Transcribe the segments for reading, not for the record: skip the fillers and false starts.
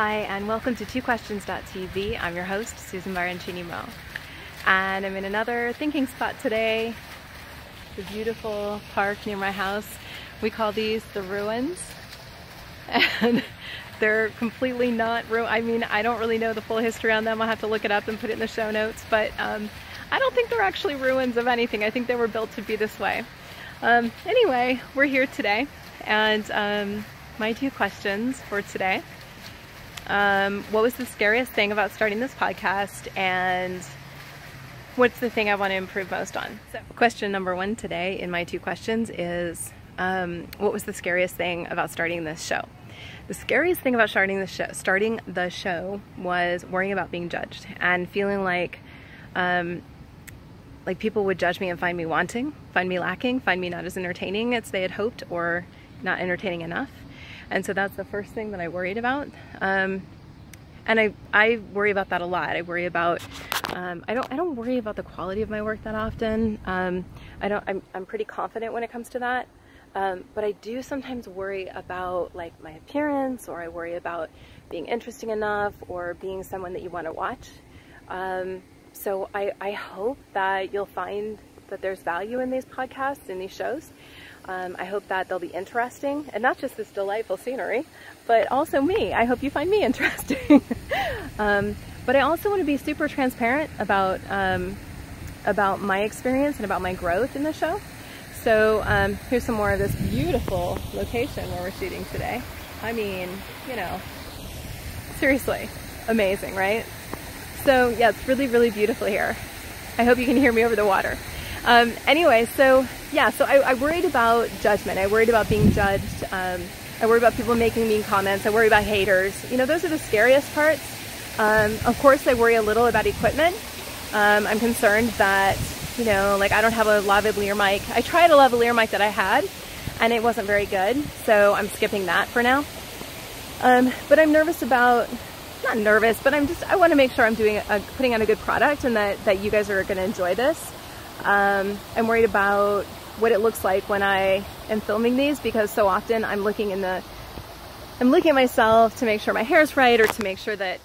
Hi, and welcome to TwoQuestions.tv. I'm your host, Susan Baroncini-Moe. And I'm in another thinking spot today. The beautiful park near my house. We call these the ruins. And they're completely not I mean, I don't really know the full history on them. I'll have to look it up and put it in the show notes. But I don't think they're actually ruins of anything. I think they were built to be this way. Anyway, we're here today. And my two questions for today. What was the scariest thing about starting this podcast, and what's the thing I want to improve most on? So question number one today in my two questions is, what was the scariest thing about starting this show? The scariest thing about starting the show was worrying about being judged and feeling like people would judge me and find me wanting, find me lacking, find me not as entertaining as they had hoped, or not entertaining enough. And so that's the first thing that I worried about. And I worry about that a lot. I worry about, I don't worry about the quality of my work that often. I'm pretty confident when it comes to that. But I do sometimes worry about like my appearance, or I worry about being interesting enough, or being someone that you want to watch. So I hope that you'll find that there's value in these podcasts, in these shows. I hope that they'll be interesting, and not just this delightful scenery, but also me. I hope you find me interesting. But I also want to be super transparent about my experience and about my growth in the show. So here's some more of this beautiful location where we're shooting today. I mean, you know, seriously, amazing, right? So yeah, it's really, really beautiful here. I hope you can hear me over the water. Anyway, so yeah, so I worried about judgment. I worried about being judged. I worry about people making mean comments. I worry about haters. You know, those are the scariest parts. Of course, I worry a little about equipment. I'm concerned that, you know, like I don't have a lavalier mic. I tried a lavalier mic that I had, and it wasn't very good, so I'm skipping that for now. But I'm nervous about, not nervous, but I want to make sure I'm putting out a good product, and that you guys are going to enjoy this. I'm worried about what it looks like when I am filming these, because so often I'm looking at myself to make sure my hair's right, or to make sure that,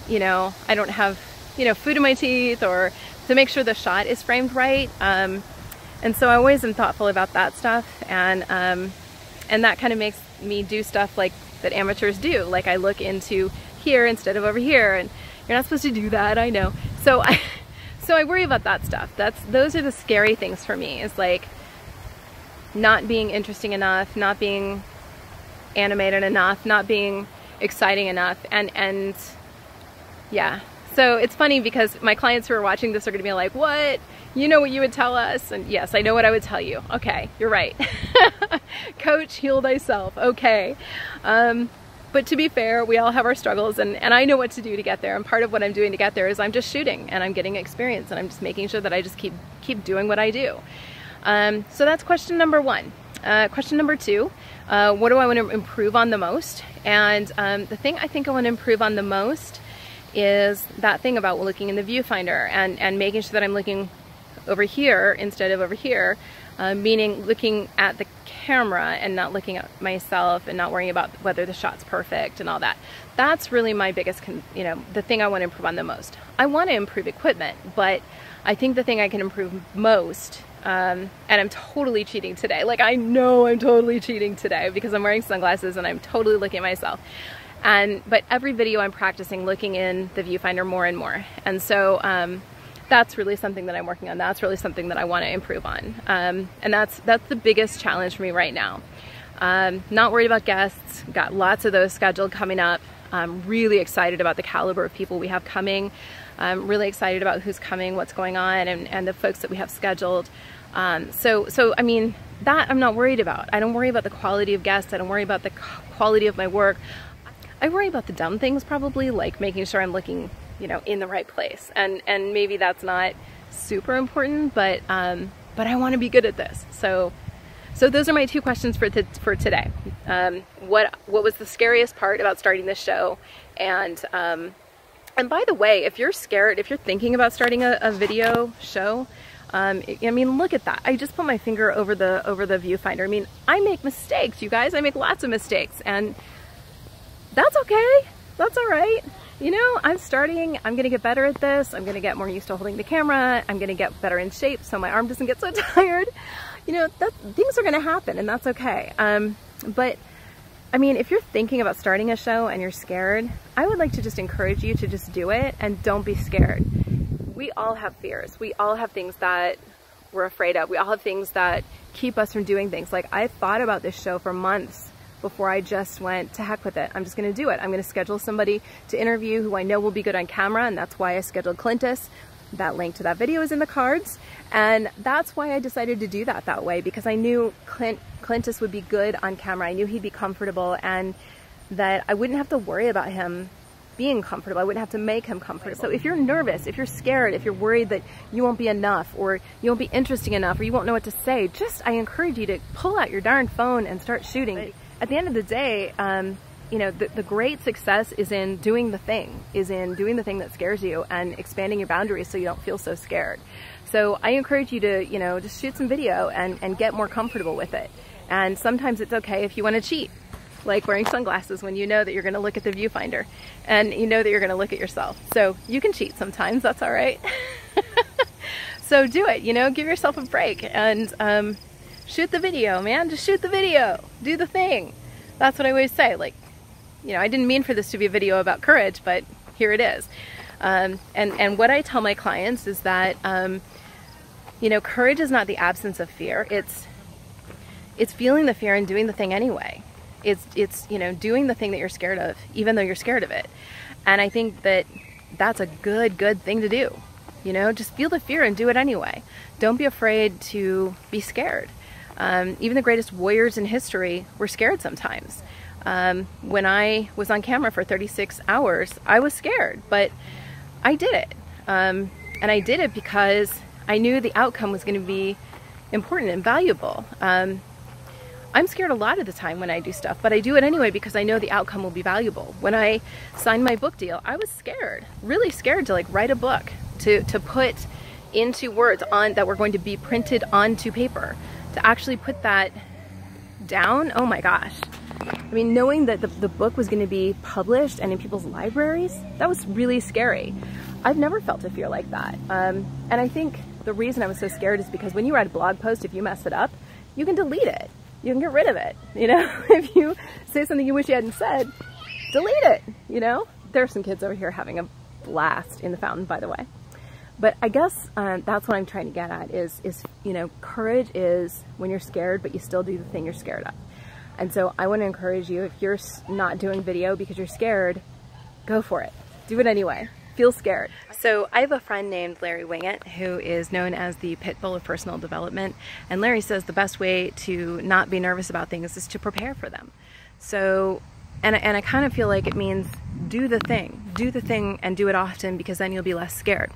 you know, I don't have, you know, food in my teeth, or to make sure the shot is framed right. And so I always am thoughtful about that stuff. And that kind of makes me do stuff like that amateurs do. Like I look into here instead of over here, and you're not supposed to do that, I know. So I worry about that stuff. Those are the scary things for me, is like not being interesting enough, not being animated enough, not being exciting enough, and yeah. So it's funny because my clients who are watching this are gonna be like, what? You know what you would tell us? And yes, I know what I would tell you. Okay, you're right. Coach, heal thyself. Okay. But to be fair, we all have our struggles, and I know what to do to get there. And part of what I'm doing to get there is I'm just shooting, and I'm getting experience, and I'm just making sure that I just keep doing what I do. So that's question number one. Question number two, what do I want to improve on the most? And the thing I think I want to improve on the most is that thing about looking in the viewfinder and making sure that I'm looking over here instead of over here, meaning looking at the camera and not looking at myself, and not worrying about whether the shot's perfect and all that. That's really my biggest, you know, the thing I want to improve on the most. I want to improve equipment, but I think the thing I can improve most, and I'm totally cheating today. Like I know I'm totally cheating today because I'm wearing sunglasses and I'm totally looking at myself. But every video I'm practicing looking in the viewfinder more and more. And so that's really something that I'm working on. That's really something that I want to improve on. And that's the biggest challenge for me right now. Not worried about guests. Got lots of those scheduled coming up. I'm really excited about the caliber of people we have coming. I'm really excited about who's coming, what's going on, and the folks that we have scheduled. So I mean, that I'm not worried about. I don't worry about the quality of guests. I don't worry about the quality of my work. I worry about the dumb things, probably, like making sure I'm looking, you know, in the right place. And maybe that's not super important, but I want to be good at this. So those are my two questions for today. What was the scariest part about starting this show? And by the way, if you're scared, if you're thinking about starting a video show, I mean, look at that. I just put my finger over the viewfinder. I mean, I make mistakes, you guys. I make lots of mistakes, and that's okay. That's all right. You know, I'm gonna get better at this. I'm gonna get more used to holding the camera. I'm gonna get better in shape so my arm doesn't get so tired. You know, things are gonna happen, and that's okay. But I mean, if you're thinking about starting a show and you're scared, I would like to just encourage you to just do it and don't be scared. We all have fears. We all have things that we're afraid of. We all have things that keep us from doing things. Like, I thought about this show for months before I just went to heck with it. I'm just gonna do it. I'm gonna schedule somebody to interview who I know will be good on camera, and that's why I scheduled Clintus. That link to that video is in the cards. And that's why I decided to do that way, because I knew Clintus would be good on camera. I knew he'd be comfortable, and that I wouldn't have to worry about him being comfortable. I wouldn't have to make him comfortable. So if you're nervous, if you're scared, if you're worried that you won't be enough, or you won't be interesting enough, or you won't know what to say, I encourage you to pull out your darn phone and start shooting. But at the end of the day, you know, the great success is in doing the thing that scares you and expanding your boundaries so you don't feel so scared. So I encourage you to, you know, just shoot some video and get more comfortable with it. And sometimes it's okay if you want to cheat, like wearing sunglasses when you know that you're going to look at the viewfinder and you know that you're going to look at yourself. So you can cheat sometimes, that's all right. So do it, you know, give yourself a break and shoot the video, man. Just shoot the video, do the thing. That's what I always say. Like, you know, I didn't mean for this to be a video about courage, but here it is. And what I tell my clients is that, you know, courage is not the absence of fear. It's feeling the fear and doing the thing anyway. It's you know, doing the thing that you're scared of, even though you're scared of it. And I think that that's a good thing to do. You know, just feel the fear and do it anyway. Don't be afraid to be scared. Even the greatest warriors in history were scared sometimes. When I was on camera for 36 hours, I was scared, but I did it. And I did it because I knew the outcome was going to be important and valuable. I'm scared a lot of the time when I do stuff, but I do it anyway because I know the outcome will be valuable. When I signed my book deal, I was scared, really scared to like write a book, to put into words that were going to be printed onto paper, to actually put that down. Oh my gosh. I mean, knowing that the book was going to be published and in people's libraries, that was really scary. I've never felt a fear like that. And I think the reason I was so scared is because when you write a blog post, if you mess it up, you can delete it. You can get rid of it. You know, if you say something you wish you hadn't said, delete it. You know, there are some kids over here having a blast in the fountain, by the way. But I guess that's what I'm trying to get at is, you know, courage is when you're scared, but you still do the thing you're scared of. And so I want to encourage you, if you're not doing video because you're scared, go for it. Do it anyway. Feel scared. So I have a friend named Larry Wingett who is known as the pit bull of personal development. And Larry says the best way to not be nervous about things is to prepare for them. So, and I kind of feel like it means do the thing and do it often, because then you'll be less scared.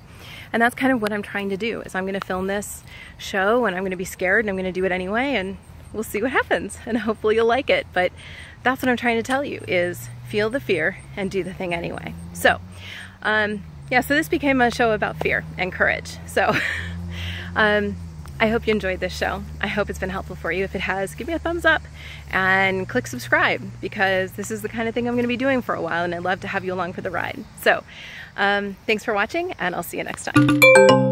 And that's kind of what I'm trying to do, is I'm going to film this show and I'm going to be scared and I'm going to do it anyway, and we'll see what happens, and hopefully you'll like it. But that's what I'm trying to tell you, is feel the fear and do the thing anyway. So yeah, so this became a show about fear and courage. So I hope you enjoyed this show. I hope it's been helpful for you. If it has, give me a thumbs up and click subscribe, because this is the kind of thing I'm going to be doing for a while, and I'd love to have you along for the ride. So thanks for watching, and I'll see you next time.